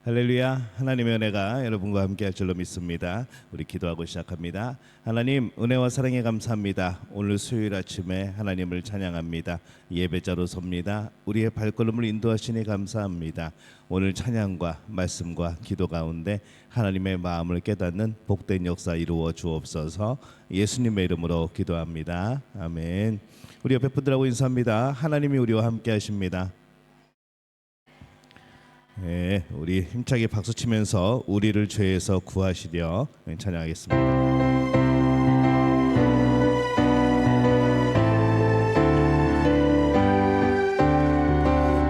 할렐루야. 하나님의 은혜가 여러분과 함께 할 줄로 믿습니다. 우리 기도하고 시작합니다. 하나님, 은혜와 사랑에 감사합니다. 오늘 수요일 아침에 하나님을 찬양합니다. 예배자로 섭니다. 우리의 발걸음을 인도하시니 감사합니다. 오늘 찬양과 말씀과 기도 가운데 하나님의 마음을 깨닫는 복된 역사 이루어 주옵소서. 예수님의 이름으로 기도합니다. 아멘. 우리 옆에 분들하고 인사합니다. 하나님이 우리와 함께 하십니다. 네, 우리 힘차게 박수 치면서 우리를 죄에서 구하시려 찬양하겠습니다.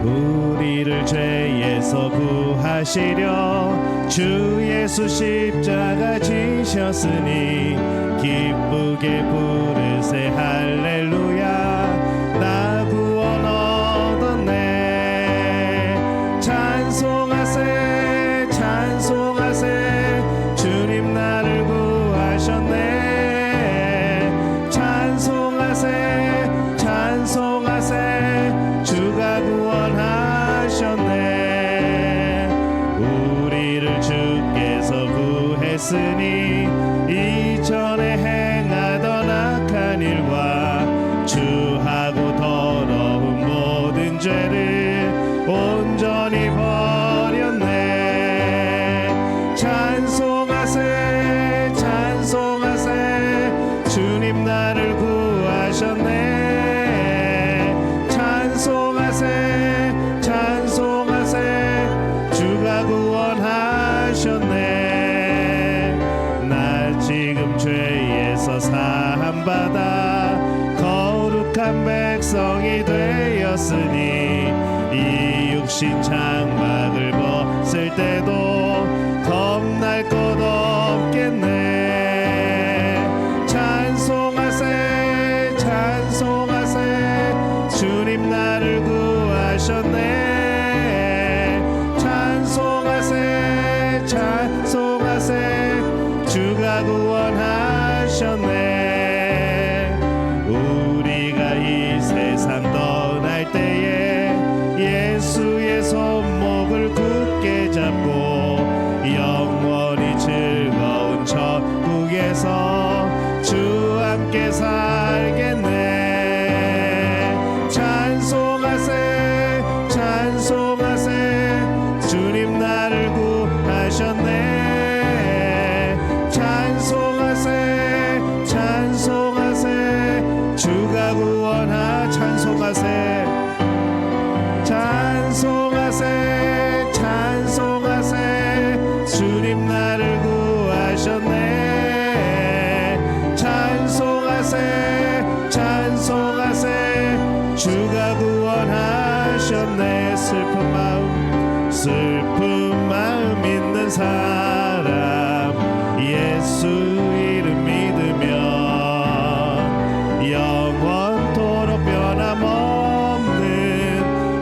우리를 죄에서 구하시려 주 예수 십자가 지셨으니 기쁘게 부르세 할렐루야. 나 구원 얻었네. 찬송하세 찬송하세 주님 나를 구하셨네. 찬송하세 찬송하세 주가 구원하셨네. 우리를 주께서 구했으니 이전에 행하던 악한 일과 주하고 더러운 모든 죄를 온전히 버렸네. 찬송하세 찬송하세 주님 나를 구하셨네. 찬송하세 찬송하세 주가 구원하셨네. 나 지금 죄에서 사함받아 거룩한 백성이 되었으니 이 육신 장막을 벗을 때도 겁날 것 없겠네. 찬송하세 찬송하세 주님 나를 구하셨네. 찬송하세 찬송하세 주가 구원하셨네. 우리가 이 세상 떠날 때에 예수의 손목을 굳게 잡고 영원히 즐거운 천국에서 주와 함께 살겠네. 찬송하세 찬송하세 주님 나를 구하셨네. 찬송하세 찬송하세 주가 구원하. 찬송하세 찬송하세 찬송하세 주님 나를 구하셨네. 찬송하세 찬송하세 주가 구원하셨네. 슬픈 마음 있는 사람 예수 이름 믿으면 영원토록 변함없는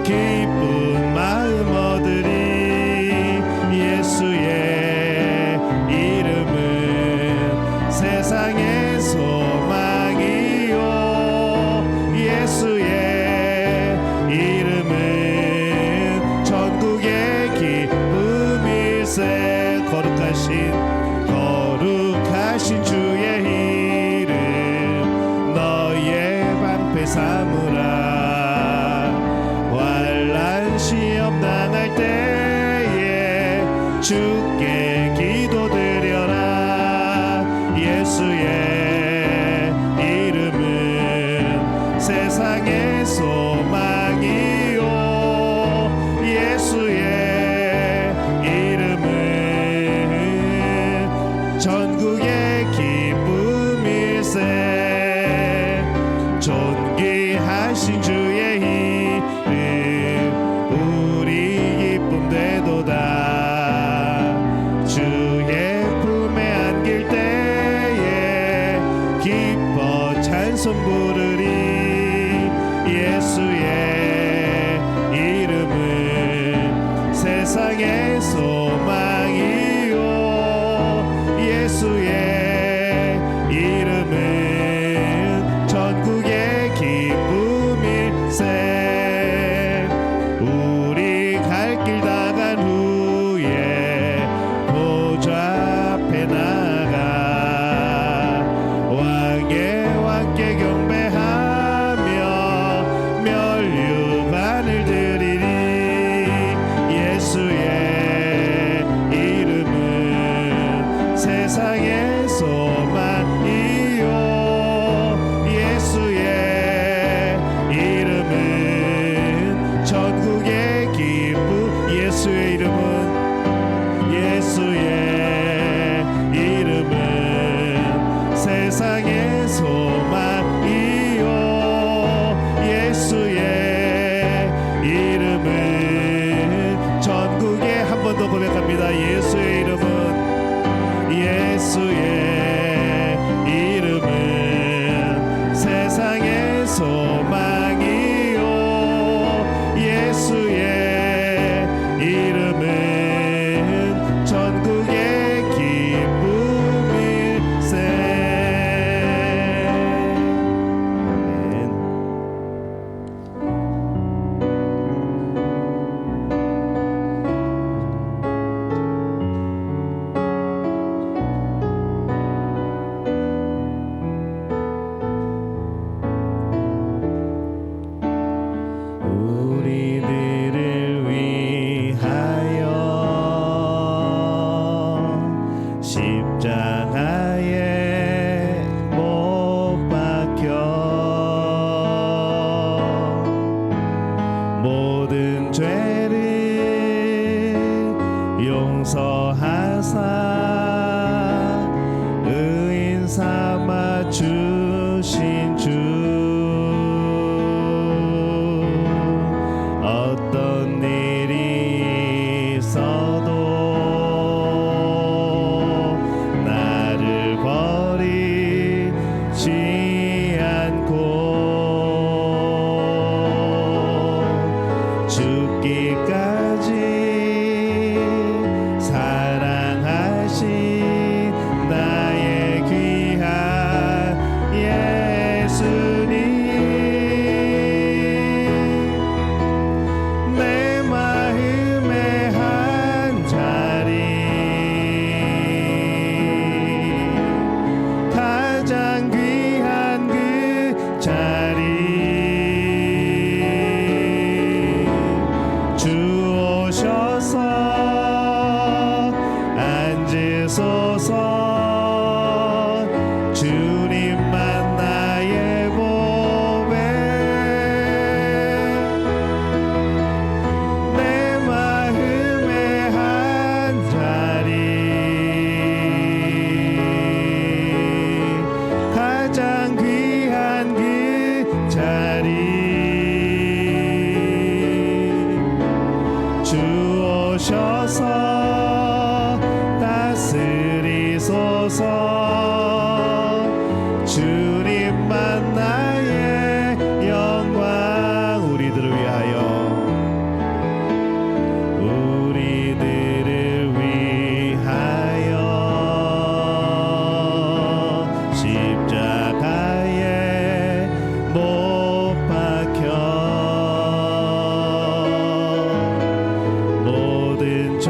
기쁜 마음 얻으리. 예수의 이름은 세상의 소망이요. 예수의 이름은 전국의 기쁨일세. 거룩하신 주의 이름 너의 방패 삼으라. 환난 시험 당할 때에 주께 기도드려라. 예수의 이름은 세상의 소망이요. 예수의 이름은 전국의 기쁨일세. 존귀하신 주의 이름 우리 기쁨 되도다. 주의 품에 안길 때에 기뻐 찬송 부르리. 예수의 이름은 세상의 소망이요. 예수의 이름은 전국의 기쁨일세. 우리 갈 길 다 간 후에 고백합니다. 예수의 이름은 예수의 이름은 세상의 소망이요 예수의 이름은 전국의 기쁨일세. 아멘. 우리들을 위하여 십자가에 못 박혀 모든 죄를 용서하사 의인 삼아 주신 주 어떤 일이 있어도 나를 버리지 않고 죽기까지 사랑하신 나의 귀한 예수님 내 마음의 한 자리 가장 귀한 그 자리 주 오셔서 앉으소서 주님만 나의 보배 내 마음의 한 자리 가장 귀한 그 자리 주 오셔서 다스리소서 주님만 나의 영광 우리들을 위하여 십자가에 못 박혀 모든 죄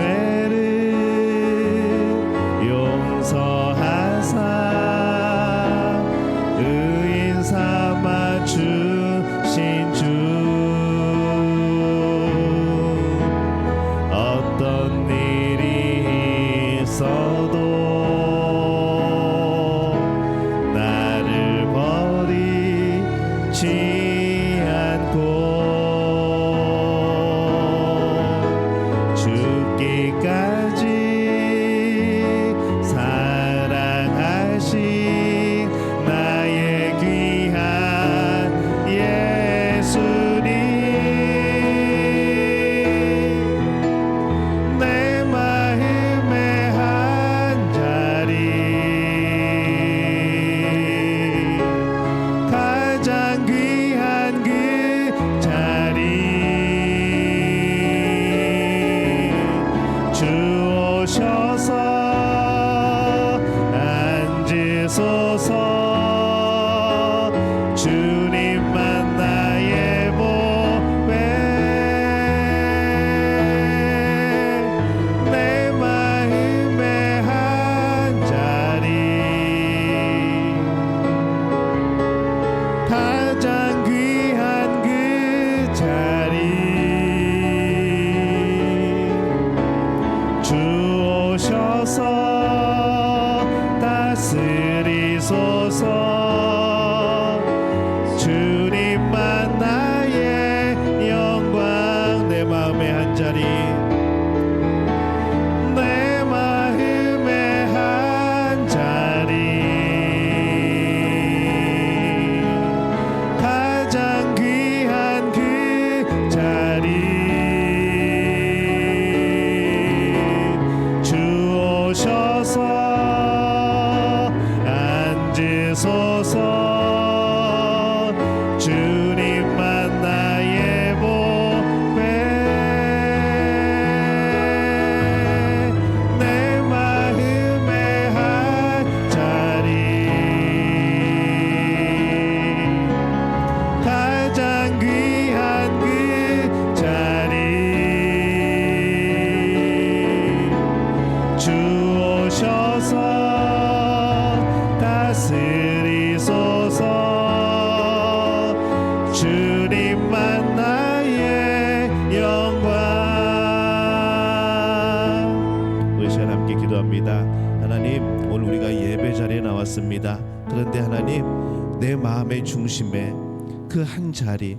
맞습니다. 그런데 하나님, 내 마음의 중심에 그 한 자리,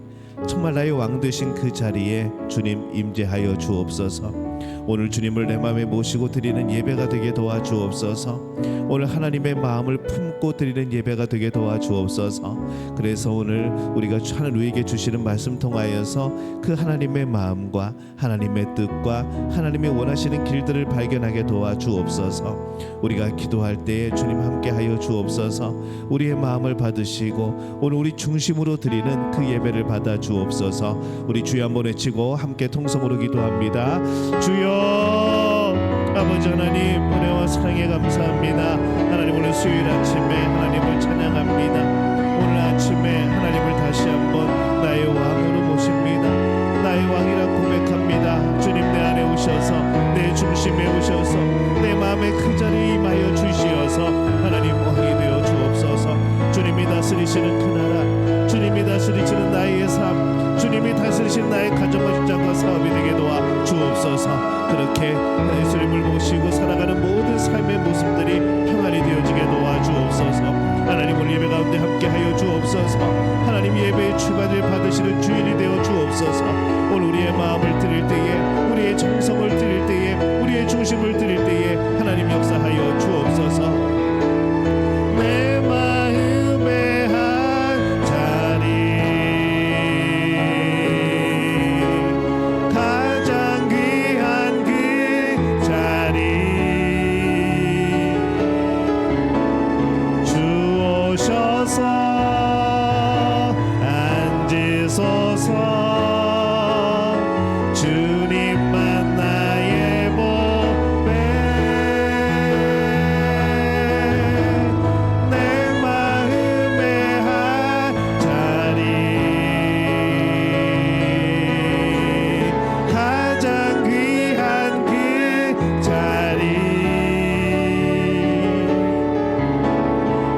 정말 나의 왕 되신 그 자리에 주님 임재하여 주옵소서. 오늘 주님을 내 마음에 모시고 드리는 예배가 되게 도와주옵소서. 오늘 하나님의 마음을 품고 드리는 예배가 되게 도와주옵소서. 그래서 오늘 우리가 하나님 우리에게 주시는 말씀 통하여서 그 하나님의 마음과 하나님의 뜻과 하나님의 원하시는 길들을 발견하게 도와주옵소서. 우리가 기도할 때에 주님 함께하여 주옵소서. 우리의 마음을 받으시고 오늘 우리 중심으로 드리는 그 예배를 받아 주옵소서. 우리 주여 한번 외치고 함께 통성으로 기도합니다. 주여, 아버지 하나님, 은혜와 사랑에 감사합니다. 하나님, 오늘 수요일 아침에 하나님을 찬양합니다. 오늘 아침에 하나님을 다시 한번 나의 왕으로 모십니다. 나의 왕이라 고백합니다. 주님, 내 안에 오셔서 내 중심에 오셔서 내 마음의 그 자리에 임하여 주시어서 하나님 왕이 되어 주옵소서. 주님이 다스리시는 그 나라, 주님이 다스리시는 나의 삶, 주님이 다스리시는 나의 가정과 직장과 사업이 되게 도와 주옵소서. 그렇게 예수님을 모시고 살아가는 모든 삶의 모습들이 평안이 되어지게 도와주옵소서. 하나님, 오늘 예배 가운데 함께하여 주옵소서. 하나님, 예배의 출발을 받으시는 주인이 되어 주옵소서. 오늘 우리의 마음을 드릴 때에, 우리의 정성을 드릴 때에, 우리의 중심을 드릴 때에 하나님 역사하여 주옵소서. 내 마음의 한 자리, 가장 귀한 그 자리, 주 오셔서 앉으소서. 주님만 나의 보배, 내 마음의 한 자리, 가장 귀한 그 자리,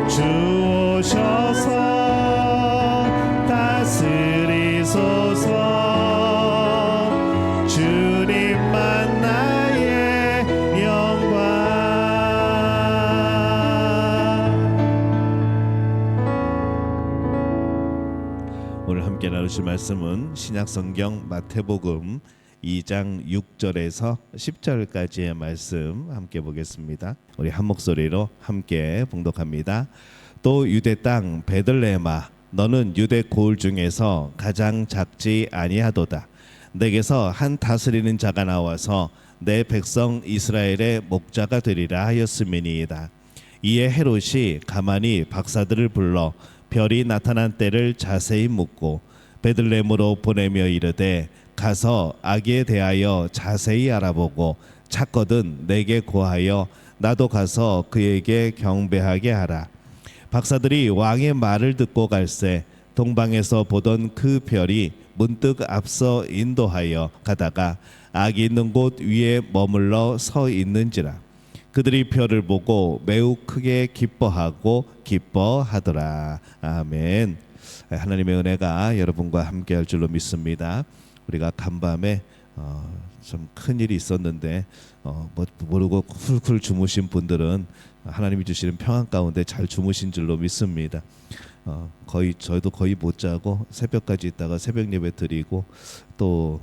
주 오셔서 다스리소서. 주님만 나의 영광. 오늘 함께 나누실 말씀은 신약성경 마태복음 2장 6절에서 10절까지의 말씀 함께 보겠습니다. 우리 한 목소리로 함께 봉독합니다. 또 유대 땅 베들레헴아, 너는 유대 고을 중에서 가장 작지 아니하도다. 내게서 한 다스리는 자가 나와서 내 백성 이스라엘의 목자가 되리라 하였음이니이다. 이에 헤롯이 가만히 박사들을 불러 별이 나타난 때를 자세히 묻고 베들레헴으로 보내며 이르되, 가서 아기에 대하여 자세히 알아보고 찾거든 내게 고하여 나도 가서 그에게 경배하게 하라. 박사들이 왕의 말을 듣고 갈새 동방에서 보던 그 별이 문득 앞서 인도하여 가다가 아기 있는 곳 위에 머물러 서 있는지라. 그들이 별을 보고 매우 크게 기뻐하더라. 아멘. 하나님의 은혜가 여러분과 함께할 줄로 믿습니다. 우리가 간밤에 좀 큰일이 있었는데 모르고 훌훌 주무신 분들은 하나님이 주시는 평안 가운데 잘 주무신 줄로 믿습니다. 거의 저희도 거의 못 자고 새벽까지 있다가 새벽 예배 드리고 또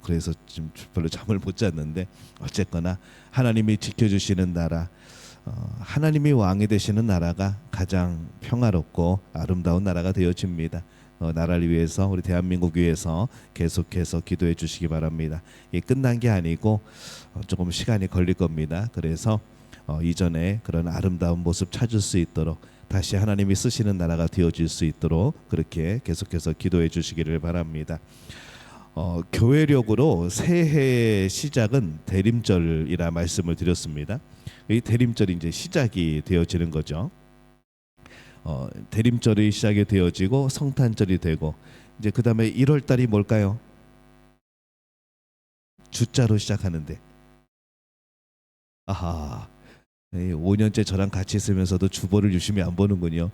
그래서 지금 별로 잠을 못 잤는데, 어쨌거나 하나님이 지켜주시는 나라, 하나님이 왕이 되시는 나라가 가장 평화롭고 아름다운 나라가 되어집니다. 나라를 위해서, 우리 대한민국 위해서 계속해서 기도해 주시기 바랍니다. 이게 끝난 게 아니고 조금 시간이 걸릴 겁니다. 그래서 이전에 그런 아름다운 모습 찾을 수 있도록, 다시 하나님이 쓰시는 나라가 되어질 수 있도록 그렇게 계속해서 기도해 주시기를 바랍니다. 교회력으로 새해의 시작은 대림절이라 말씀을 드렸습니다. 이 대림절이 이제 시작이 되어지는 거죠. 대림절이 시작이 되어지고 성탄절이 되고, 이제 그 다음에 1월달이 뭘까요? 주자로 시작하는데, 아하, 5년째 저랑 같이 있으면서도 주보를 유심히 안 보는군요.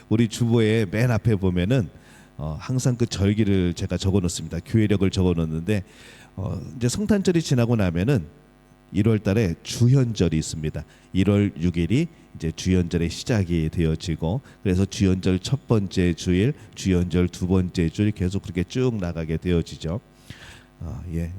우리 주보에 맨 앞에 보면은 항상 그 절기를 제가 적어놓습니다. 교회력을 적어놓는데 이제 성탄절이 지나고 나면은 1월 달에 주현절이 있습니다. 1월 6일이 이제 주현절의 시작이 되어지고, 그래서 주현절 첫 번째 주일, 주현절 두 번째 주일 계속 그렇게 쭉 나가게 되어지죠.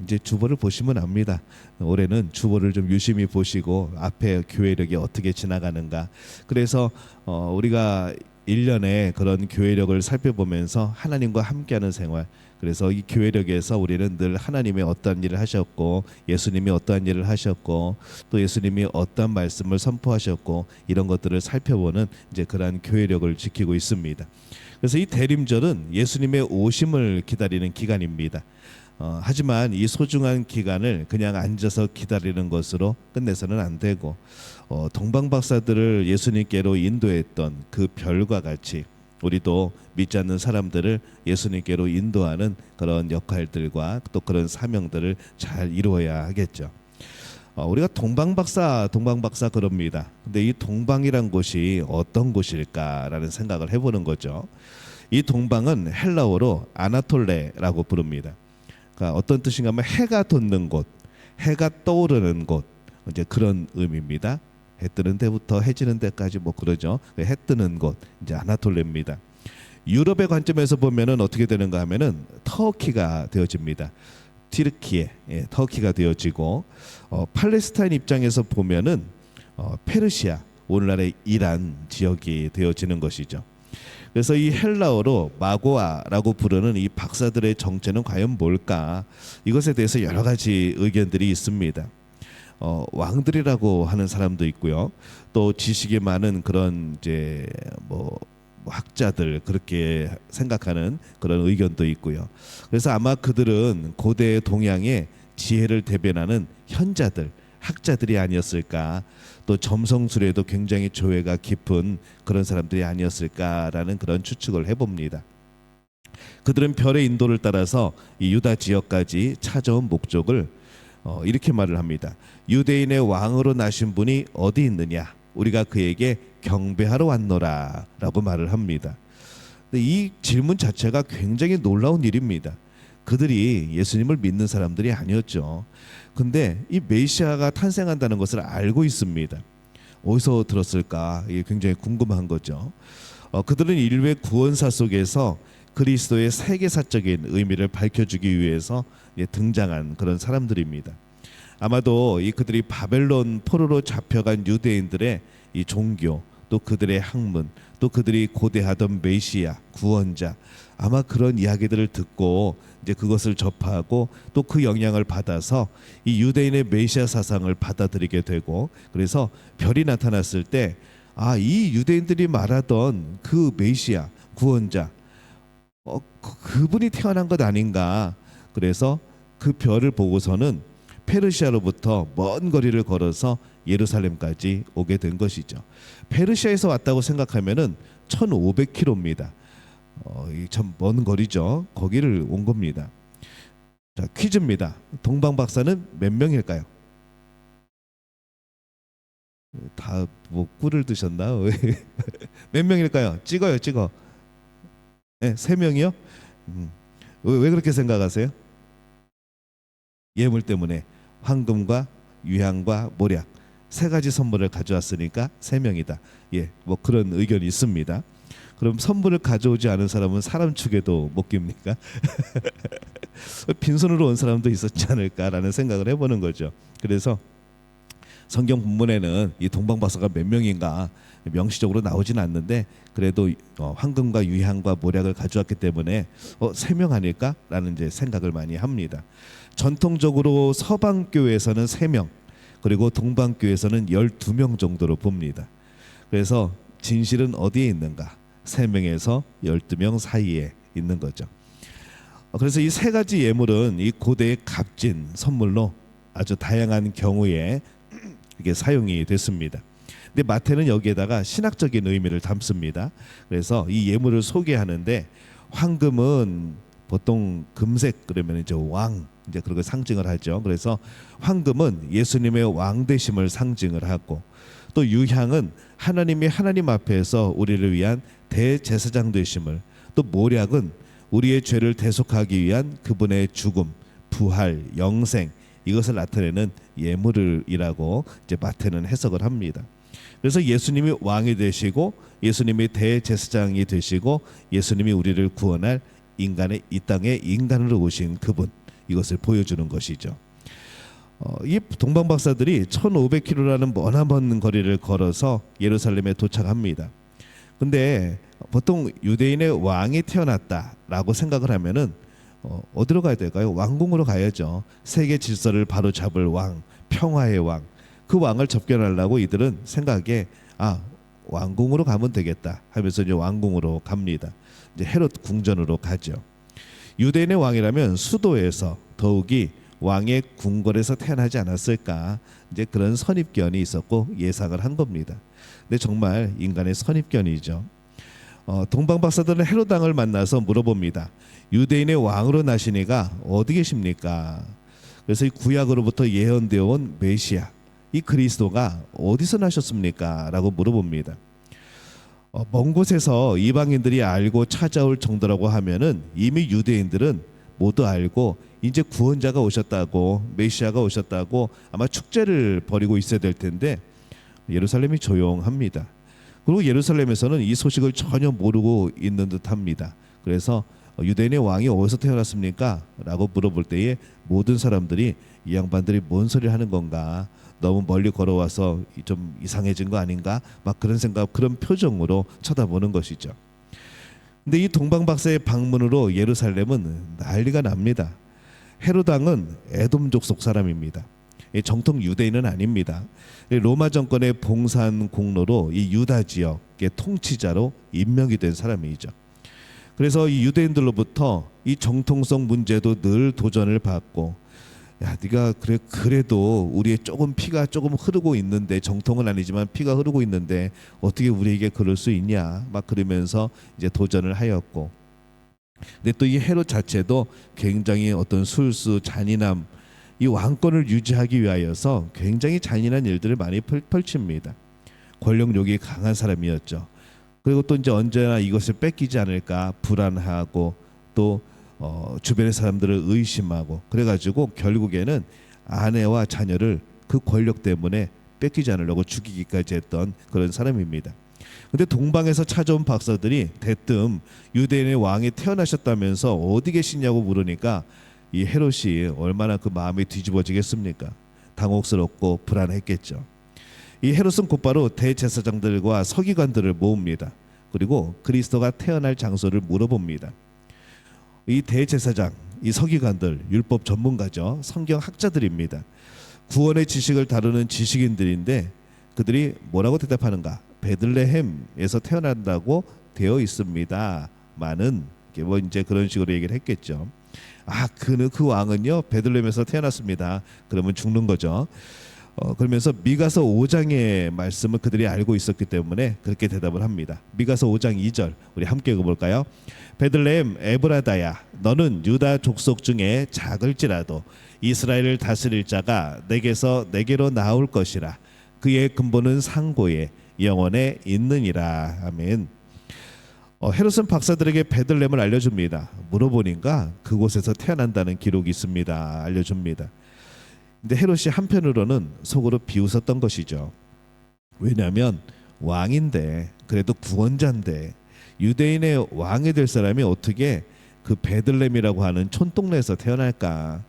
이제 주보를 보시면 압니다. 올해는 주보를 좀 유심히 보시고 앞에 교회력이 어떻게 지나가는가. 그래서 우리가 1년에 그런 교회력을 살펴보면서 하나님과 함께하는 생활, 그래서 이 교회력에서 우리는 늘 하나님이 어떠한 일을 하셨고, 예수님이 어떠한 일을 하셨고, 또 예수님이 어떠한 말씀을 선포하셨고, 이런 것들을 살펴보는 이제 그러한 교회력을 지키고 있습니다. 그래서 이 대림절은 예수님의 오심을 기다리는 기간입니다. 하지만 이 소중한 기간을 그냥 앉아서 기다리는 것으로 끝내서는 안 되고, 동방박사들을 예수님께로 인도했던 그 별과 같이 우리도 믿지 않는 사람들을 예수님께로 인도하는 그런 역할들과 또 그런 사명들을 잘 이루어야 하겠죠. 우리가 동방박사 그럽니다. 근데 이 동방이란 곳이 어떤 곳일까라는 생각을 해보는 거죠. 이 동방은 헬라어로 아나톨레라고 부릅니다. 그러니까 어떤 뜻인가 하면 해가 돋는 곳, 해가 떠오르는 곳, 이제 그런 의미입니다. 해 뜨는 데부터 해 지는 데까지 뭐 그러죠. 해 뜨는 곳, 이제 아나톨레입니다. 유럽의 관점에서 보면은 어떻게 되는가 하면은 터키가 되어집니다. 튀르키예, 터키가 되어지고, 팔레스타인 입장에서 보면은 페르시아, 오늘날의 이란 지역이 되어지는 것이죠. 그래서 이 헬라어로 마고아라고 부르는 이 박사들의 정체는 과연 뭘까? 이것에 대해서 여러 가지 의견들이 있습니다. 왕들이라고 하는 사람도 있고요. 또 지식이 많은 그런 이제 뭐 학자들 그렇게 생각하는 그런 의견도 있고요. 그래서 아마 그들은 고대 동양의 지혜를 대변하는 현자들, 학자들이 아니었을까, 또 점성술에도 굉장히 조예가 깊은 그런 사람들이 아니었을까라는 그런 추측을 해봅니다. 그들은 별의 인도를 따라서 이 유다 지역까지 찾아온 목적을 이렇게 말을 합니다. 유대인의 왕으로 나신 분이 어디 있느냐? 우리가 그에게 경배하러 왔노라 라고 말을 합니다. 근데 이 질문 자체가 굉장히 놀라운 일입니다. 그들이 예수님을 믿는 사람들이 아니었죠. 근데 이 메시아가 탄생한다는 것을 알고 있습니다. 어디서 들었을까? 이게 굉장히 궁금한 거죠. 그들은 인류의 구원사 속에서 그리스도의 세계사적인 의미를 밝혀주기 위해서 등장한 그런 사람들입니다. 아마도 이 그들이 바벨론 포로로 잡혀간 유대인들의 이 종교, 또 그들의 학문, 또 그들이 고대하던 메시아, 구원자, 아마 그런 이야기들을 듣고 이제 그것을 접하고 또 그 영향을 받아서 이 유대인의 메시아 사상을 받아들이게 되고, 그래서 별이 나타났을 때 이 유대인들이 말하던 그 메시아, 구원자, 그분이 태어난 것 아닌가. 그래서 그 별을 보고서는 페르시아로부터 먼 거리를 걸어서 예루살렘까지 오게 된 것이죠. 페르시아에서 왔다고 생각하면은 1,500km입니다. 참 먼 거리죠. 거기를 온 겁니다. 자, 퀴즈입니다. 동방 박사는 몇 명일까요? 다 뭐 꿀을 드셨나? 몇 명일까요? 찍어. 네, 3명이요? 왜 그렇게 생각하세요? 예물 때문에 황금과 유향과 모략 3가지 선물을 가져왔으니까 3명이다. 뭐 그런 의견이 있습니다. 그럼 선물을 가져오지 않은 사람은 사람 축에도 못 깁니까? 빈손으로 온 사람도 있었지 않을까라는 생각을 해보는 거죠. 그래서 성경 본문에는 이 동방박사가 몇 명인가 명시적으로 나오지는 않는데, 그래도 황금과 유향과 모략을 가져왔기 때문에 3명 아닐까라는 이제 생각을 많이 합니다. 전통적으로 서방교회에서는 3명, 그리고 동방교회에서는 12명 정도로 봅니다. 그래서 진실은 어디에 있는가? 3명에서 12명 사이에 있는 거죠. 그래서 이 3가지 예물은 이 고대의 값진 선물로 아주 다양한 경우에 이게 사용이 됐습니다. 근데 마태는 여기에다가 신학적인 의미를 담습니다. 그래서 이 예물을 소개하는데, 황금은 보통 금색 그러면 이제 왕, 이제 그런 걸 상징을 하죠. 그래서 황금은 예수님의 왕 되심을 상징을 하고, 또 유향은 하나님이 하나님 앞에서 우리를 위한 대제사장 되심을, 또 모략은 우리의 죄를 대속하기 위한 그분의 죽음, 부활, 영생, 이것을 나타내는 예물이라고 이제 마태는 해석을 합니다. 그래서 예수님이 왕이 되시고 예수님이 대제사장이 되시고 예수님이 우리를 구원할 인간의 이 땅에 인간으로 오신 그분, 이것을 보여주는 것이죠. 이 동방 박사들이 1500km라는 머나먼 거리를 걸어서 예루살렘에 도착합니다. 근데 보통 유대인의 왕이 태어났다라고 생각을 하면은 어디로 가야 될까요? 왕궁으로 가야죠. 세계 질서를 바로잡을 왕, 평화의 왕, 그 왕을 접견하려고 이들은 생각에 왕궁으로 가면 되겠다 하면서 이제 왕궁으로 갑니다. 이제 헤롯 궁전으로 가죠. 유대인의 왕이라면 수도에서, 더욱이 왕의 궁궐에서 태어나지 않았을까, 이제 그런 선입견이 있었고 예상을 한 겁니다. 근데 정말 인간의 선입견이죠. 동방 박사들은 헤롯 왕을 만나서 물어봅니다. 유대인의 왕으로 나시니가 어디 계십니까? 그래서 이 구약으로부터 예언되어 온 메시아, 이 그리스도가 어디서 나셨습니까? 라고 물어봅니다. 먼 곳에서 이방인들이 알고 찾아올 정도라고 하면은 이미 유대인들은 모두 알고 이제 구원자가 오셨다고, 메시아가 오셨다고 아마 축제를 벌이고 있어야 될 텐데 예루살렘이 조용합니다. 그리고 예루살렘에서는 이 소식을 전혀 모르고 있는 듯합니다. 그래서 유대인의 왕이 어디서 태어났습니까? 라고 물어볼 때에 모든 사람들이 이 양반들이 뭔 소리 하는 건가, 너무 멀리 걸어와서 좀 이상해진 거 아닌가, 막 그런 생각, 그런 표정으로 쳐다보는 것이죠. 근데 이 동방 박사의 방문으로 예루살렘은 난리가 납니다. 헤롯 왕은 에돔 족속 사람입니다. 정통 유대인은 아닙니다. 로마 정권의 봉산 공로로 이 유다 지역의 통치자로 임명이 된 사람이죠. 그래서 이 유대인들로부터 이 정통성 문제도 늘 도전을 받고, 야, 네가 그래도 우리의 피가 조금 흐르고 있는데, 정통은 아니지만 피가 흐르고 있는데 어떻게 우리에게 그럴 수 있냐, 막 그러면서 이제 도전을 하였고, 근데 또 이 헤롯 자체도 굉장히 어떤 술수, 잔인함, 이 왕권을 유지하기 위하여서 굉장히 잔인한 일들을 많이 펼칩니다. 권력욕이 강한 사람이었죠. 그리고 또 이제 언제나 이것을 뺏기지 않을까 불안하고, 또 주변의 사람들을 의심하고, 그래가지고 결국에는 아내와 자녀를 그 권력 때문에 뺏기지 않으려고 죽이기까지 했던 그런 사람입니다. 근데 동방에서 찾아온 박사들이 대뜸 유대인의 왕이 태어나셨다면서 어디 계시냐고 물으니까 이 헤롯이 얼마나 그 마음이 뒤집어지겠습니까? 당혹스럽고 불안했겠죠. 이 헤롯은 곧바로 대제사장들과 서기관들을 모읍니다. 그리고 그리스도가 태어날 장소를 물어봅니다. 이 대제사장, 이 서기관들, 율법 전문가죠. 성경 학자들입니다. 구원의 지식을 다루는 지식인들인데 그들이 뭐라고 대답하는가? 베들레헴에서 태어난다고 되어 있습니다. 많은 뭐 이제 그런 식으로 얘기를 했겠죠. 그 왕은요 베들레헴에서 태어났습니다. 그러면 죽는 거죠. 그러면서 미가서 5장의 말씀을 그들이 알고 있었기 때문에 그렇게 대답을 합니다. 미가서 5장 2절 우리 함께 읽어볼까요? 베들레헴 에브라다야, 너는 유다 족속 중에 작을지라도 이스라엘을 다스릴 자가 내게로 나올 것이라. 그의 근본은 상고에 영원에 있느니라. 아멘. 헤롯은 박사들에게 베들레헴을 알려줍니다. 물어보니까 그곳에서 태어난다는 기록이 있습니다. 알려줍니다. 근데 헤롯이 한편으로는 속으로 비웃었던 것이죠. 왜냐하면 왕인데, 그래도 구원자인데, 유대인의 왕이 될 사람이 어떻게 그 베들레헴이라고 하는 촌동네에서 태어날까?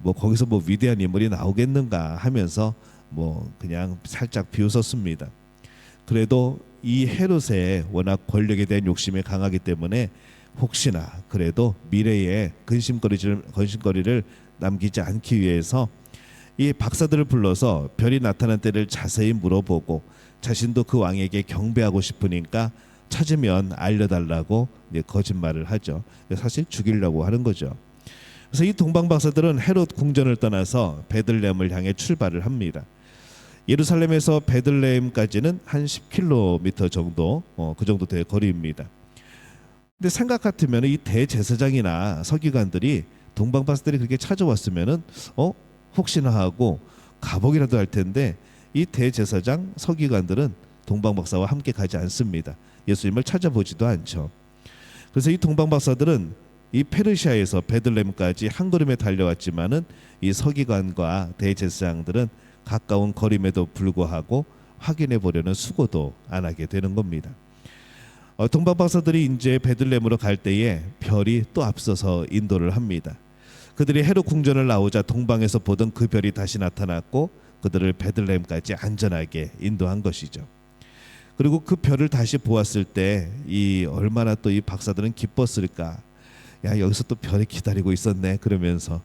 뭐 거기서 뭐 위대한 인물이 나오겠는가 하면서 뭐 그냥 살짝 비웃었습니다. 그래도 이 헤롯의 워낙 권력에 대한 욕심이 강하기 때문에 혹시나 그래도 미래에 근심거리를 남기지 않기 위해서 이 박사들을 불러서 별이 나타난 때를 자세히 물어보고, 자신도 그 왕에게 경배하고 싶으니까 찾으면 알려달라고 거짓말을 하죠. 사실 죽이려고 하는 거죠. 그래서 이 동방 박사들은 헤롯 궁전을 떠나서 베들레헴을 향해 출발을 합니다. 예루살렘에서 베들레헴까지는 한 10km 정도, 그 정도 될 거리입니다. 근데 생각 같으면 이 대제사장이나 서기관들이 동방 박사들이 그렇게 찾아왔으면은 혹시나 하고 가보기라도 할 텐데, 이 대제사장 서기관들은 동방 박사와 함께 가지 않습니다. 예수님을 찾아보지도 않죠. 그래서 이 동방 박사들은 이 페르시아에서 베들레헴까지 한 걸음에 달려왔지만은 이 서기관과 대제사장들은 가까운 거림에도 불구하고 확인해 보려는 수고도 안 하게 되는 겁니다. 동방박사들이 이제 베들레헴으로 갈 때에 별이 또 앞서서 인도를 합니다. 그들이 헤롯 궁전을 나오자 동방에서 보던 그 별이 다시 나타났고 그들을 베들레헴까지 안전하게 인도한 것이죠. 그리고 그 별을 다시 보았을 때 이 얼마나 또 이 박사들은 기뻤을까. 야, 여기서 또 별이 기다리고 있었네 그러면서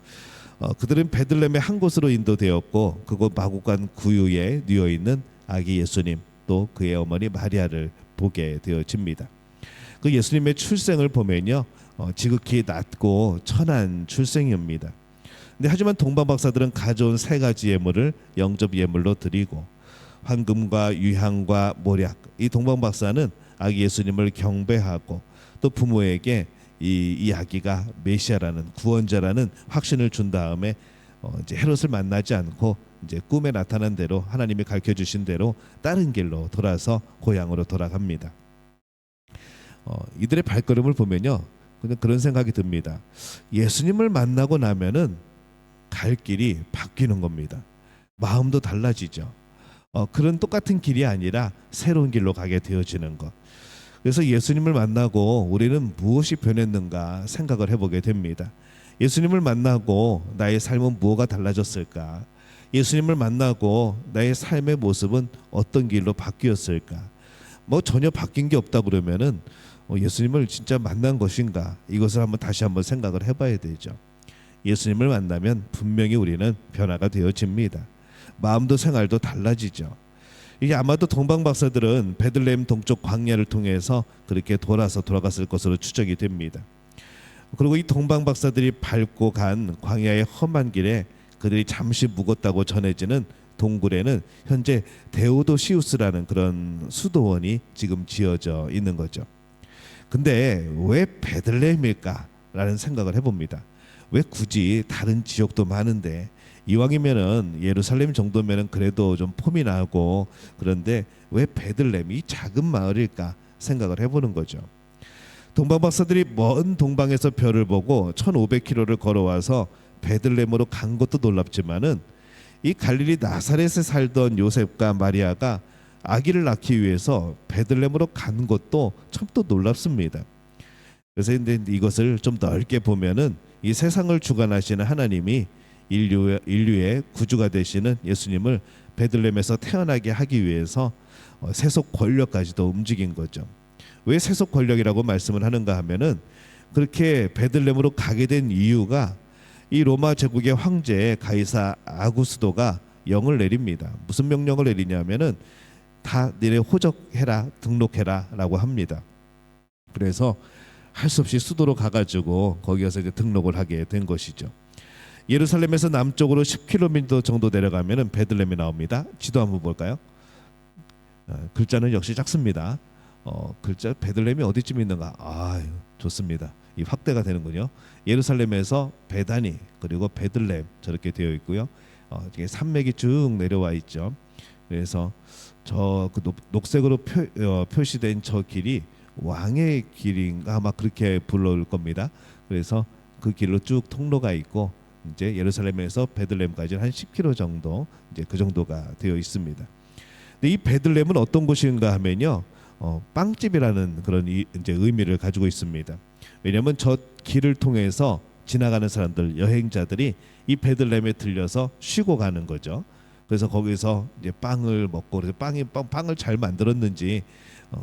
그들은 베들레헴의 한 곳으로 인도되었고 그곳 마구간 구유에 누워 있는 아기 예수님 또 그의 어머니 마리아를 보게 되어집니다. 그 예수님의 출생을 보면요 지극히 낮고 천한 출생입니다. 근데 하지만 동방 박사들은 가져온 세 가지 예물을 영접 예물로 드리고 황금과 유향과 모략, 이 동방 박사는 아기 예수님을 경배하고 또 부모에게 이 아기가 메시아라는 구원자라는 확신을 준 다음에 이제 헤롯을 만나지 않고 이제 꿈에 나타난 대로 하나님이 가르쳐 주신 대로 다른 길로 돌아서 고향으로 돌아갑니다. 이들의 발걸음을 보면요 그냥 그런 생각이 듭니다. 예수님을 만나고 나면은 갈 길이 바뀌는 겁니다. 마음도 달라지죠. 그런 똑같은 길이 아니라 새로운 길로 가게 되어지는 것. 그래서 예수님을 만나고 우리는 무엇이 변했는가 생각을 해보게 됩니다. 예수님을 만나고 나의 삶은 무엇가 달라졌을까? 예수님을 만나고 나의 삶의 모습은 어떤 길로 바뀌었을까? 뭐 전혀 바뀐 게 없다 그러면은 예수님을 진짜 만난 것인가? 이것을 다시 한번 생각을 해봐야 되죠. 예수님을 만나면 분명히 우리는 변화가 되어집니다. 마음도 생활도 달라지죠. 이게 아마도 동방 박사들은 베들레헴 동쪽 광야를 통해서 그렇게 돌아갔을 것으로 추정이 됩니다. 그리고 이 동방 박사들이 밟고 간 광야의 험한 길에 그들이 잠시 묵었다고 전해지는 동굴에는 현재 데오도시우스라는 그런 수도원이 지금 지어져 있는 거죠. 근데 왜 베들레헴일까라는 생각을 해봅니다. 왜 굳이 다른 지역도 많은데 이왕이면은 예루살렘 정도면은 그래도 좀 폼이 나고 그런데 왜 베들레헴이 작은 마을일까 생각을 해보는 거죠. 동방 박사들이 먼 동방에서 별을 보고 1500km를 걸어와서 베들레헴으로 간 것도 놀랍지만은 이 갈릴리 나사렛에 살던 요셉과 마리아가 아기를 낳기 위해서 베들레헴으로 간 것도 참 또 놀랍습니다. 그래서 이것을 좀 넓게 보면은 이 세상을 주관하시는 하나님이 인류의 구주가 되시는 예수님을 베들레헴에서 태어나게 하기 위해서 세속 권력까지도 움직인 거죠. 왜 세속 권력이라고 말씀을 하는가 하면은 그렇게 베들레헴으로 가게 된 이유가 이 로마 제국의 황제 가이사 아구스도가 영을 내립니다. 무슨 명령을 내리냐면은 다 니네 호적해라, 등록해라라고 합니다. 그래서 할 수 없이 수도로 가가지고 거기에서 등록을 하게 된 것이죠. 예루살렘에서 남쪽으로 10km 정도 내려가면은 베들레헴이 나옵니다. 지도 한번 볼까요? 글자는 역시 작습니다. 글자 베들레헴이 어디쯤 있는가? 좋습니다. 이 확대가 되는군요. 예루살렘에서 베다니 그리고 베들레헴 저렇게 되어 있고요. 이게 산맥이 쭉 내려와 있죠. 그래서 저 그 녹색으로 표시된 저 길이 왕의 길인가 아마 그렇게 불러올 겁니다. 그래서 그 길로 쭉 통로가 있고 이제 예루살렘에서 베들레헴까지 한 10km 정도 이제 그 정도가 되어 있습니다. 근데 이 베들레헴은 어떤 곳인가 하면요, 빵집이라는 그런 이제 의미를 가지고 있습니다. 왜냐하면 저 길을 통해서 지나가는 사람들 여행자들이 이 베들레헴에 들려서 쉬고 가는 거죠. 그래서 거기서 이제 빵을 먹고 그래서 빵을 잘 만들었는지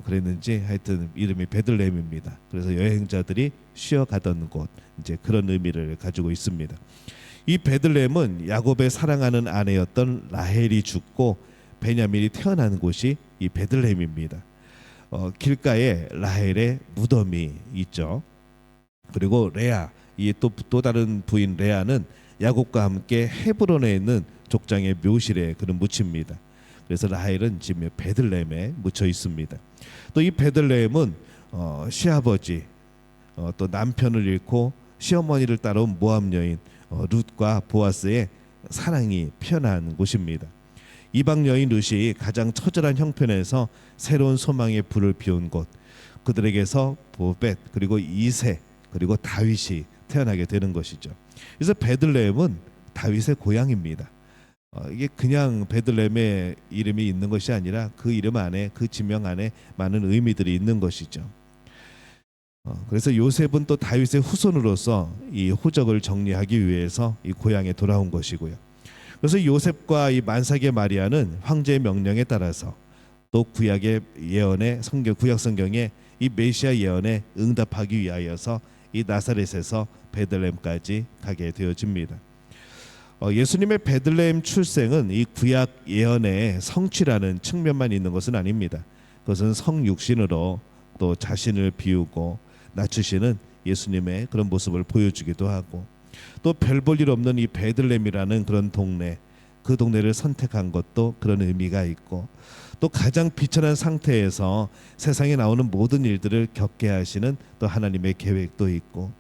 그랬는지 하여튼 이름이 베들레헴입니다. 그래서 여행자들이 쉬어가던 곳 이제 그런 의미를 가지고 있습니다. 이 베들레헴은 야곱의 사랑하는 아내였던 라헬이 죽고 베냐민이 태어난 곳이 이 베들레헴입니다. 길가에 라헬의 무덤이 있죠. 그리고 레아 이 또 다른 부인 레아는 야곱과 함께 헤브론에 있는 족장의 묘실에 그는 묻힙니다. 그래서 라헬은 지금 베들레헴에 묻혀 있습니다. 또 이 베들레헴은 시아버지 또 남편을 잃고 시어머니를 따라온 모압 여인 룻과 보아스의 사랑이 피어난 곳입니다. 이방 여인 룻이 가장 처절한 형편에서 새로운 소망의 불을 피운 곳, 그들에게서 보벳 그리고 이세 그리고 다윗이 태어나게 되는 것이죠. 그래서 베들레헴은 다윗의 고향입니다. 이게 그냥 베들레헴의 이름이 있는 것이 아니라 그 이름 안에, 그 지명 안에 많은 의미들이 있는 것이죠. 그래서 요셉은 또 다윗의 후손으로서 이 호적을 정리하기 위해서 이 고향에 돌아온 것이고요. 그래서 요셉과 이 만삭의 마리아는 황제의 명령에 따라서 또 구약의 예언의 구약 성경의 이 메시아 예언에 응답하기 위하여서 이 나사렛에서 베들레헴까지 가게 되어집니다. 예수님의 베들레헴 출생은 이 구약 예언의 성취라는 측면만 있는 것은 아닙니다. 그것은 성육신으로 또 자신을 비우고 낮추시는 예수님의 그런 모습을 보여주기도 하고, 또 별 볼 일 없는 이 베들레헴이라는 그런 동네, 그 동네를 선택한 것도 그런 의미가 있고, 또 가장 비천한 상태에서 세상에 나오는 모든 일들을 겪게 하시는 또 하나님의 계획도 있고,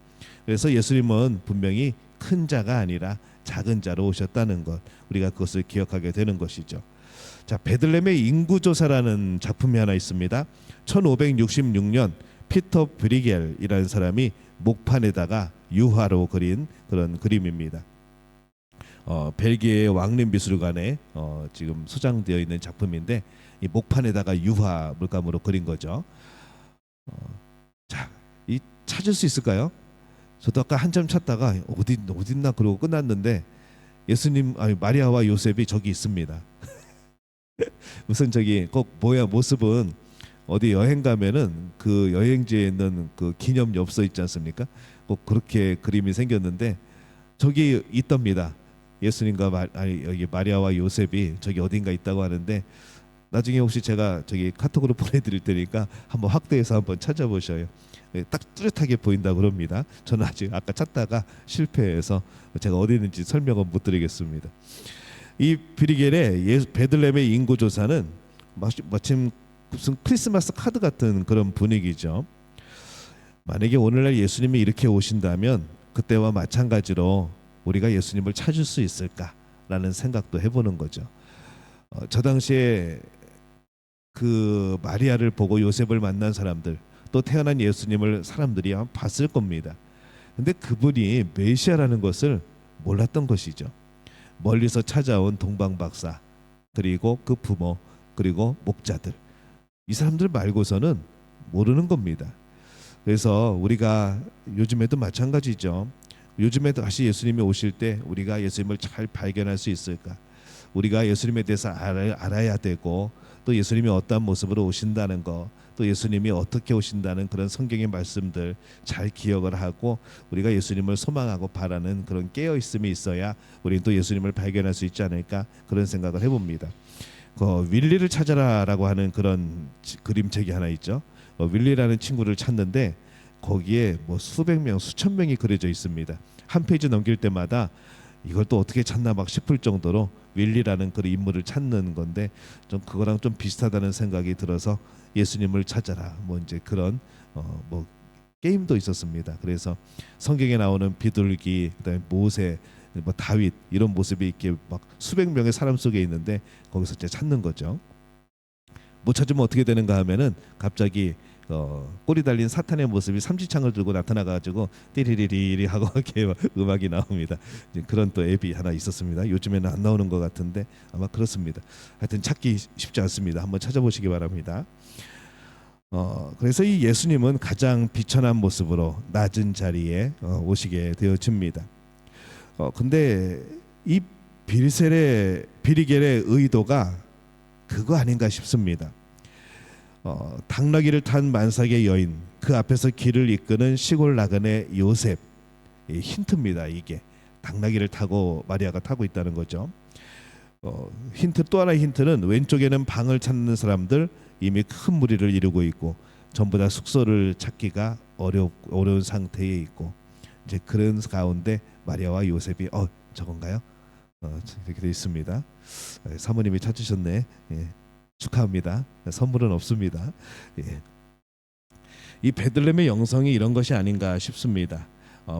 그래서 예수님은 분명히 큰 자가 아니라 작은 자로 오셨다는 것, 우리가 그것을 기억하게 되는 것이죠. 자, 베들레헴의 인구조사라는 작품이 하나 있습니다. 1566년 피터 브리겔이라는 사람이 목판에다가 유화로 그린 그런 그림입니다. 벨기에의 왕립 미술관에 지금 소장되어 있는 작품인데, 이 목판에다가 유화 물감으로 그린 거죠. 자, 이 찾을 수 있을까요? 저도 아까 한참 찾다가 어딨나 그러고 끝났는데, 예수님, 아니 마리아와 요셉이 저기 있습니다. 무슨 저기 꼭 모습은 어디 여행 가면은 그 여행지에 있는 그 기념 엽서 있지 않습니까? 꼭 그렇게 그림이 생겼는데 저기 있답니다. 예수님과 여기 마리아와 요셉이 저기 어딘가 있다고 하는데, 나중에 혹시 제가 저기 카톡으로 보내드릴 테니까 한번 확대해서 한번 찾아보셔요. 딱 뚜렷하게 보인다 그럽니다. 저는 아직 아까 찾다가 실패해서 제가 어디 있는지 설명은 못 드리겠습니다. 이 브리겔의 베들레헴의 인구 조사는 마침 무슨 크리스마스 카드 같은 그런 분위기죠. 만약에 오늘날 예수님이 이렇게 오신다면 그때와 마찬가지로 우리가 예수님을 찾을 수 있을까라는 생각도 해보는 거죠. 저 당시에 그 마리아를 보고 요셉을 만난 사람들, 또 태어난 예수님을 사람들이 아마 봤을 겁니다. 근데 그분이 메시아라는 것을 몰랐던 것이죠. 멀리서 찾아온 동방박사, 그리고 그 부모, 그리고 목자들, 이 사람들 말고서는 모르는 겁니다. 그래서 우리가 요즘에도 마찬가지죠. 요즘에 다시 예수님이 오실 때 우리가 예수님을 잘 발견할 수 있을까? 우리가 예수님에 대해서 알아야 되고, 또 예수님이 어떠한 모습으로 오신다는 거, 또 예수님이 어떻게 오신다는 그런 성경의 말씀들 잘 기억을 하고 우리가 예수님을 소망하고 바라는 그런 깨어있음이 있어야 우리는 또 예수님을 발견할 수 있지 않을까, 그런 생각을 해봅니다. 윌리를 찾아라라고 하는 그런 그림책이 하나 있죠. 윌리라는 친구를 찾는데 거기에 뭐 수백 명, 수천 명이 그려져 있습니다. 한 페이지 넘길 때마다 이걸 또 어떻게 찾나 막 싶을 정도로 윌리라는 그 인물을 찾는 건데, 좀 그거랑 좀 비슷하다는 생각이 들어서 예수님을 찾아라, 뭐 이제 그런 뭐 게임도 있었습니다. 그래서 성경에 나오는 비둘기, 그다음에 모세, 뭐 다윗, 이런 모습이 이렇게 막 수백 명의 사람 속에 있는데 거기서 이제 찾는 거죠. 못 찾으면 어떻게 되는가 하면은 갑자기 꼬리 달린 사탄의 모습이 삼지창을 들고 나타나가지고 띠리리리리 하고 이렇게 음악이 나옵니다. 그런 또 앱이 하나 있었습니다. 요즘에는 안 나오는 것 같은데 아마 그렇습니다. 하여튼 찾기 쉽지 않습니다. 한번 찾아보시기 바랍니다. 그래서 이 예수님은 가장 비천한 모습으로 낮은 자리에 오시게 되어집니다. 근데 이 비리겔의 의도가 그거 아닌가 싶습니다. 당나귀를 탄 만삭의 여인, 그 앞에서 길을 이끄는 시골 나그네 요셉, 힌트입니다. 이게 당나귀를 타고 마리아가 타고 있다는 거죠. 힌트, 또 하나의 힌트는 왼쪽에는 방을 찾는 사람들 이미 큰 무리를 이루고 있고 전부 다 숙소를 찾기가 어려운 상태에 있고, 이제 그런 가운데 마리아와 요셉이 저건가요? 이렇게 되어 있습니다. 사모님이 찾으셨네. 예. 축하합니다. 선물은 없습니다. 예. 이 베들레헴의 영성이 이런 것이 아닌가 싶습니다.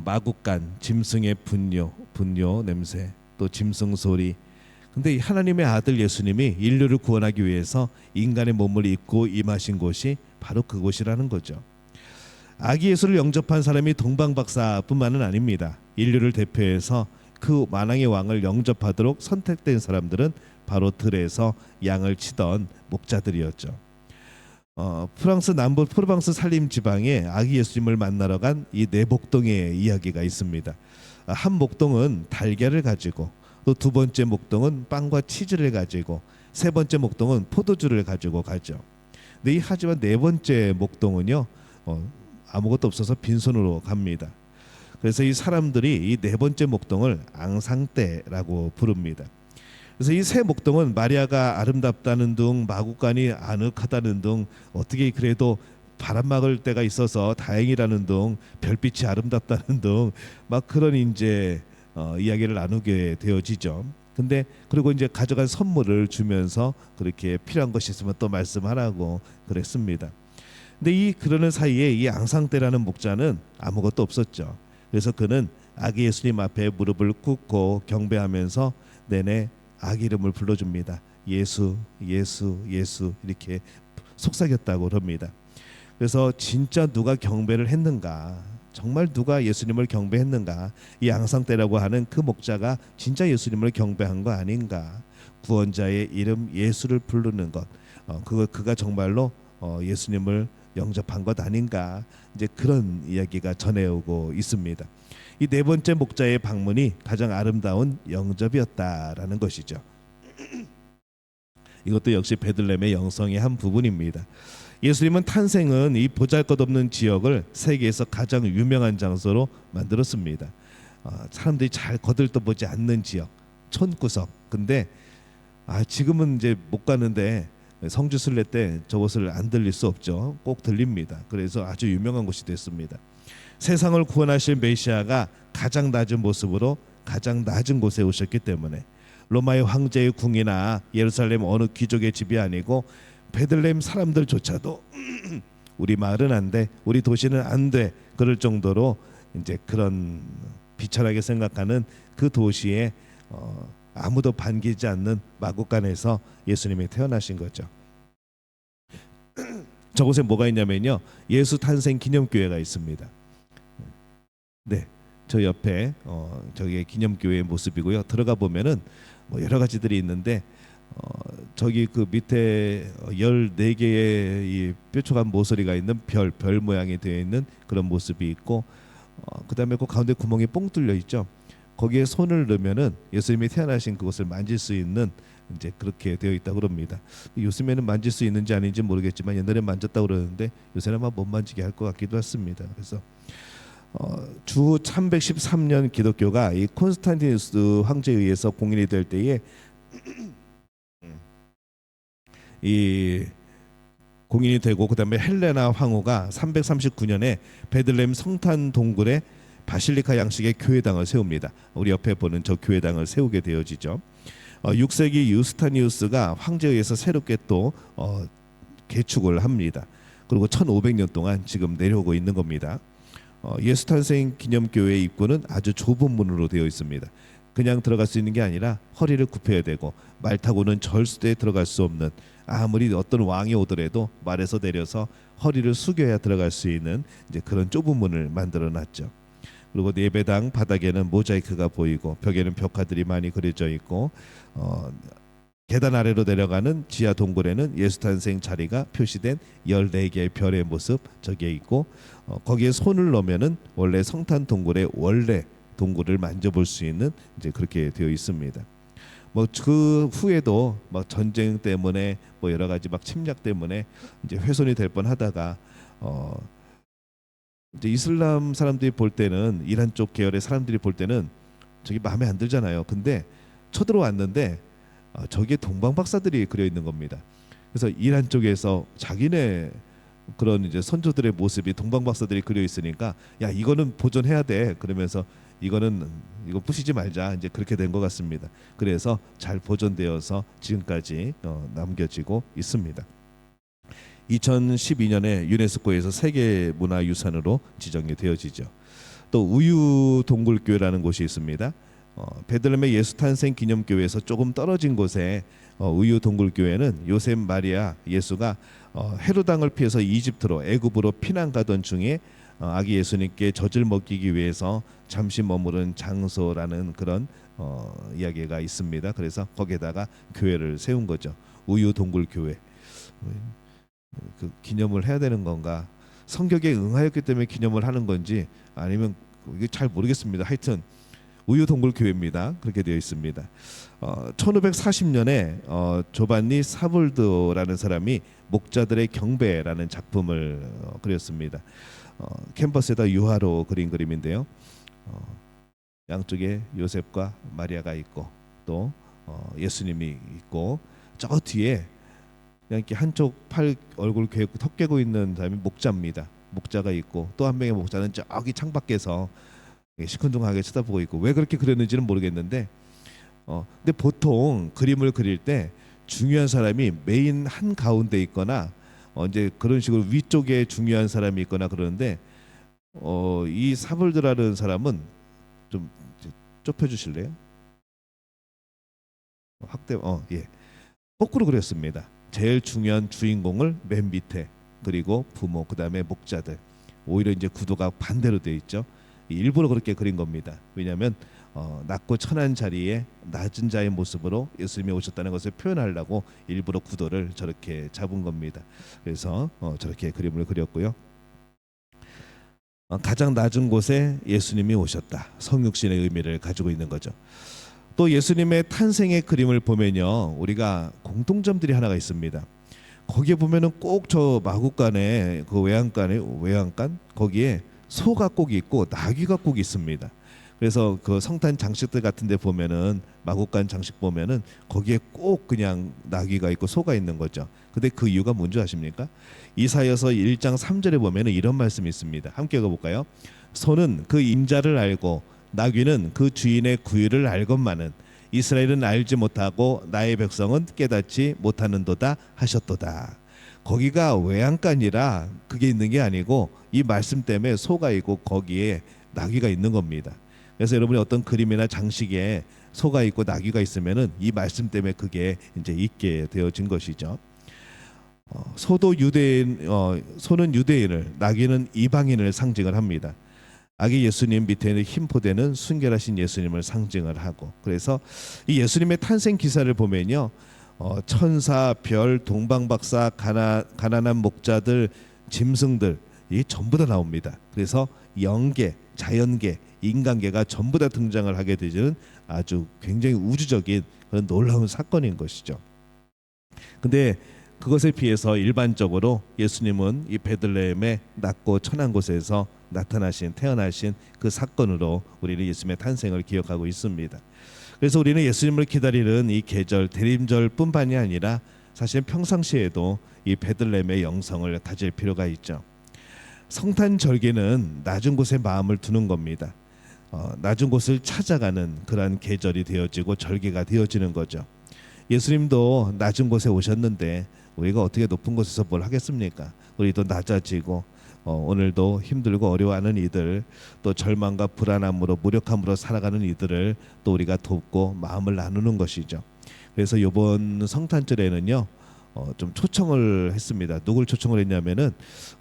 마국간, 짐승의 분뇨 냄새, 또 짐승 소리. 근데 하나님의 아들 예수님이 인류를 구원하기 위해서 인간의 몸을 입고 임하신 곳이 바로 그곳이라는 거죠. 아기 예수를 영접한 사람이 동방박사뿐만은 아닙니다. 인류를 대표해서 그 만왕의 왕을 영접하도록 선택된 사람들은 바로 들에서 양을 치던 목자들이었죠. 프랑스 남부 프로방스 산림 지방에 아기 예수님을 만나러 간 이 네 목동의 이야기가 있습니다. 한 목동은 달걀을 가지고, 또 두 번째 목동은 빵과 치즈를 가지고, 세 번째 목동은 포도주를 가지고 가죠. 근데 하지만 네 번째 목동은요, 아무것도 없어서 빈손으로 갑니다. 그래서 이 사람들이 이 네 번째 목동을 앙상떼라고 부릅니다. 그래서 이 세 목동은 마리아가 아름답다는 둥, 마구간이 아늑하다는 둥, 어떻게 그래도 바람 막을 때가 있어서 다행이라는 둥, 별빛이 아름답다는 둥, 막 그런 이제 이야기를 나누게 되어지죠. 근데 그리고 이제 가져간 선물을 주면서 그렇게 필요한 것이 있으면 또 말씀하라고 그랬습니다. 근데 이 그러는 사이에 이 앙상떼라는 목자는 아무것도 없었죠. 그래서 그는 아기 예수님 앞에 무릎을 꿇고 경배하면서 내내 아기 이름을 불러줍니다. 예수, 예수, 예수 이렇게 속삭였다고 합니다. 그래서 진짜 누가 경배를 했는가, 정말 누가 예수님을 경배했는가, 이 앙상떼라고 하는 그 목자가 진짜 예수님을 경배한 거 아닌가, 구원자의 이름 예수를 부르는 것, 그가 정말로 예수님을 영접한 것 아닌가, 이제 그런 이야기가 전해오고 있습니다. 이 네 번째 목자의 방문이 가장 아름다운 영접이었다라는 것이죠. 이것도 역시 베들레헴의 영성의 한 부분입니다. 예수님은 탄생은 이 보잘것없는 지역을 세계에서 가장 유명한 장소로 만들었습니다. 사람들이 잘 거들떠보지 않는 지역, 촌구석. 근데 지금은 이제 못 가는데 성주 순례 때 저것을 안 들릴 수 없죠. 꼭 들립니다. 그래서 아주 유명한 곳이 됐습니다. 세상을 구원하실 메시아가 가장 낮은 모습으로 가장 낮은 곳에 오셨기 때문에 로마의 황제의 궁이나 예루살렘 어느 귀족의 집이 아니고 베들레헴 사람들조차도 우리 마을은 안 돼, 우리 도시는 안 돼, 그럴 정도로 이제 그런 비천하게 생각하는 그 도시에 아무도 반기지 않는 마구간에서 예수님이 태어나신 거죠. 저곳에 뭐가 있냐면요, 예수 탄생 기념교회가 있습니다. 네, 저 옆에 저기 기념교회의 모습이고요. 들어가 보면은 뭐 여러 가지들이 있는데 저기 그 밑에 14개의 이 뾰족한 모서리가 있는 별 모양이 되어 있는 그런 모습이 있고, 그다음에 그 가운데 구멍이 뽕 뚫려 있죠. 거기에 손을 넣으면은 예수님이 태어나신 그곳을 만질 수 있는 이제 그렇게 되어 있다고 그럽니다. 요즘에는 만질 수 있는지 아닌지 모르겠지만 옛날에 만졌다고 그러는데 요새는 아마 못 만지게 할 것 같기도 했습니다. 그래서 주 1113년 기독교가 이 콘스탄티누스 황제에 의해서 공인이 될 때에 이 공인이 되고, 그다음에 헬레나 황후가 339년에 베들레헴 성탄 동굴에 바실리카 양식의 교회당을 세웁니다. 우리 옆에 보는 저 교회당을 세우게 되어지죠. 6세기 유스타니우스가 황제에 의해서 새롭게 또 개축을 합니다. 그리고 1500년 동안 지금 내려오고 있는 겁니다. 예수 탄생 기념교회 입구는 아주 좁은 문으로 되어 있습니다. 그냥 들어갈 수 있는 게 아니라 허리를 굽혀야 되고 말 타고는 절대 들어갈 수 없는, 아무리 어떤 왕이 오더라도 말에서 내려서 허리를 숙여야 들어갈 수 있는 이제 그런 좁은 문을 만들어 놨죠. 그리고 예배당 바닥에는 모자이크가 보이고 벽에는 벽화들이 많이 그려져 있고, 계단 아래로 내려가는 지하 동굴에는 예수 탄생 자리가 표시된 14개의 별의 모습 저기에 있고, 거기에 손을 넣으면은 원래 성탄 동굴의 원래 동굴을 만져볼 수 있는 이제 그렇게 되어 있습니다. 뭐 그 후에도 막 전쟁 때문에 뭐 여러 가지 막 침략 때문에 이제 훼손이 될 뻔하다가 이제 이슬람 사람들이 볼 때는, 이란 쪽 계열의 사람들이 볼 때는 저기 마음에 안 들잖아요. 근데 쳐들어왔는데 저기에 동방 박사들이 그려 있는 겁니다. 그래서 이란 쪽에서 자기네 그런 이제 선조들의 모습이 동방 박사들이 그려 있으니까 야 이거는 보존해야 돼, 그러면서 이거 부시지 말자, 이제 그렇게 된 것 같습니다. 그래서 잘 보존되어서 지금까지 남겨지고 있습니다. 2012년에 유네스코에서 세계문화유산으로 지정이 되어지죠. 또 우유 동굴교회라는 곳이 있습니다. 베들레헴의 예수 탄생 기념교회에서 조금 떨어진 곳에 우유 동굴교회는 요셉 마리아 예수가 헤롯 왕을 피해서 이집트로 애굽으로 피난 가던 중에 아기 예수님께 젖을 먹이기 위해서 잠시 머무른 장소라는 그런 이야기가 있습니다. 그래서 거기에다가 교회를 세운 거죠. 우유 동굴 교회. 그 기념을 해야 되는 건가? 성격에 응하였기 때문에 기념을 하는 건지 아니면 이게 잘 모르겠습니다. 하여튼 우유 동굴 교회입니다. 그렇게 되어 있습니다. 1540년에 조반니 사볼드라는 사람이 목자들의 경배라는 작품을 그렸습니다. 캔버스에다 유화로 그린 그림인데요. 양쪽에 요셉과 마리아가 있고 또 예수님이 있고 저 뒤에 그냥 이렇게 한쪽 팔 얼굴 턱 깨고 있는 사람이 목자입니다. 목자가 있고 또 한 명의 목자는 저기 창밖에서 시큰둥하게 쳐다보고 있고 왜 그렇게 그렸는지는 모르겠는데 근데 보통 그림을 그릴 때 중요한 사람이 메인 한 가운데 있거나 이제 그런 식으로 위쪽에 중요한 사람이 있거나 그러는데 이 사볼드라는 사람은 좀 좁혀 주실래요? 확대 예. 거꾸로 그렸습니다. 제일 중요한 주인공을 맨 밑에 그리고 부모 그다음에 목자들 오히려 이제 구도가 반대로 되어 있죠. 일부러 그렇게 그린 겁니다. 왜냐하면 낮고 천한 자리에 낮은 자의 모습으로 예수님이 오셨다는 것을 표현하려고 일부러 구도를 저렇게 잡은 겁니다. 그래서 저렇게 그림을 그렸고요. 가장 낮은 곳에 예수님이 오셨다. 성육신의 의미를 가지고 있는 거죠. 또 예수님의 탄생의 그림을 보면요, 우리가 공통점들이 하나가 있습니다. 거기에 보면은 꼭 저 마구간에 그 외양간 거기에 소가 꼭 있고 나귀가 꼭 있습니다. 그래서 그 성탄 장식들 같은데 보면은 마구간 장식 보면은 거기에 꼭 그냥 나귀가 있고 소가 있는 거죠. 근데 그 이유가 뭔지 아십니까? 이사야서 1장 3절에 보면은 이런 말씀이 있습니다. 함께 읽어볼까요? 소는 그 인자를 알고 나귀는 그 주인의 구유를 알건만은 이스라엘은 알지 못하고 나의 백성은 깨닫지 못하는도다 하셨도다. 거기가 외양간이라 그게 있는 게 아니고 이 말씀 때문에 소가 있고 거기에 나귀가 있는 겁니다. 그래서 여러분이 어떤 그림이나 장식에 소가 있고 나귀가 있으면은 이 말씀 때문에 그게 이제 있게 되어진 것이죠. 소는 유대인을, 나귀는 이방인을 상징을 합니다. 아기 예수님 밑에는 흰포대는 순결하신 예수님을 상징을 하고, 그래서 이 예수님의 탄생 기사를 보면요, 천사, 별, 동방박사, 가난한 목자들, 짐승들 이 전부 다 나옵니다. 그래서 영계, 자연계, 인간계가 전부 다 등장을 하게 되는 아주 굉장히 우주적인 그런 놀라운 사건인 것이죠. 근데 그것에 비해서 일반적으로 예수님은 이 베들레헴의 낮고 천한 곳에서 태어나신 그 사건으로 우리는 예수님의 탄생을 기억하고 있습니다. 그래서 우리는 예수님을 기다리는 이 계절 대림절뿐만이 아니라 사실 평상시에도 이 베들레헴의 영성을 가질 필요가 있죠. 성탄절기는 낮은 곳에 마음을 두는 겁니다. 낮은 곳을 찾아가는 그러한 계절이 되어지고 절기가 되어지는 거죠. 예수님도 낮은 곳에 오셨는데 우리가 어떻게 높은 곳에서 뭘 하겠습니까? 우리도 낮아지고 오늘도 힘들고 어려워하는 이들, 또 절망과 불안함으로 무력함으로 살아가는 이들을 또 우리가 돕고 마음을 나누는 것이죠. 그래서 이번 성탄절에는요, 좀 초청을 했습니다. 누굴 초청을 했냐면은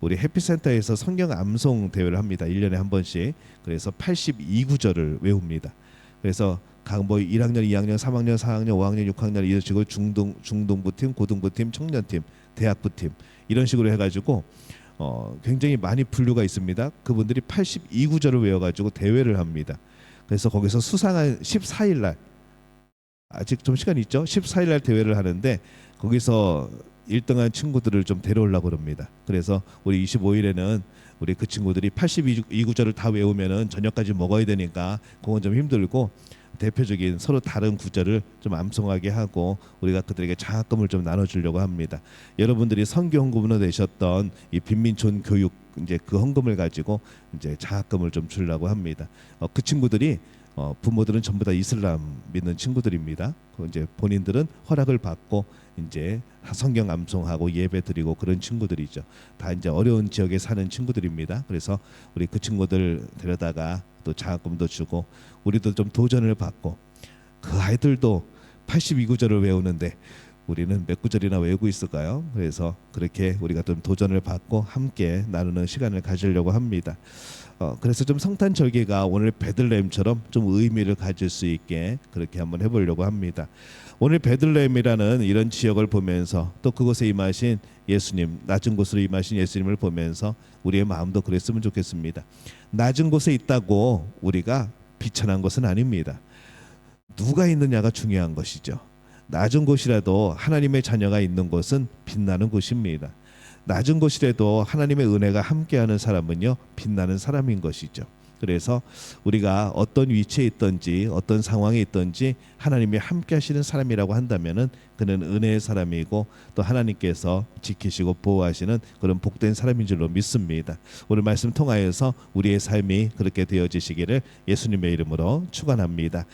우리 해피센터에서 성경 암송 대회를 합니다. 1년에 한 번씩. 그래서 82구절을 외웁니다. 그래서 각 1학년, 2학년, 3학년, 4학년, 5학년, 6학년 이런 식으로 중등부팀, 고등부팀, 청년팀, 대학부팀 이런 식으로 해가지고 굉장히 많이 분류가 있습니다. 그분들이 82구절을 외워가지고 대회를 합니다. 그래서 거기서 수상한 14일 날, 아직 좀 시간이 있죠? 14일 날 대회를 하는데 거기서 1등한 친구들을 좀 데려오려고 합니다. 그래서 우리 25일에는 우리 그 친구들이 82구절을 다 외우면은 저녁까지 먹어야 되니까 그건 좀 힘들고 대표적인 서로 다른 구절을 좀 암송하게 하고 우리가 그들에게 장학금을 좀 나눠주려고 합니다. 여러분들이 선교 헌금으로 내셨던 이 빈민촌 교육 이제 그 헌금을 가지고 이제 장학금을 좀 주려고 합니다. 그 친구들이 부모들은 전부 다 이슬람 믿는 친구들입니다. 이제 본인들은 허락을 받고 이제 성경 암송하고 예배 드리고 그런 친구들이죠. 다 이제 어려운 지역에 사는 친구들입니다. 그래서 우리 그 친구들 데려다가 또 장학금도 주고 우리도 좀 도전을 받고 그 아이들도 82구절을 외우는데 우리는 몇 구절이나 외우고 있을까요? 그래서 그렇게 우리가 좀 도전을 받고 함께 나누는 시간을 가지려고 합니다. 그래서 좀 성탄 절기가 오늘 베들레헴처럼 좀 의미를 가질 수 있게 그렇게 한번 해보려고 합니다. 오늘 베들레헴이라는 이런 지역을 보면서 또 그곳에 임하신 예수님, 낮은 곳으로 임하신 예수님을 보면서 우리의 마음도 그랬으면 좋겠습니다. 낮은 곳에 있다고 우리가 비천한 것은 아닙니다. 누가 있느냐가 중요한 것이죠. 낮은 곳이라도 하나님의 자녀가 있는 곳은 빛나는 곳입니다. 낮은 곳이라도 하나님의 은혜가 함께하는 사람은요, 빛나는 사람인 것이죠. 그래서 우리가 어떤 위치에 있든지 어떤 상황에 있든지 하나님이 함께 하시는 사람이라고 한다면은 그는 은혜의 사람이고 또 하나님께서 지키시고 보호하시는 그런 복된 사람인 줄로 믿습니다. 오늘 말씀 통하여서 우리의 삶이 그렇게 되어지시기를 예수님의 이름으로 축원합니다.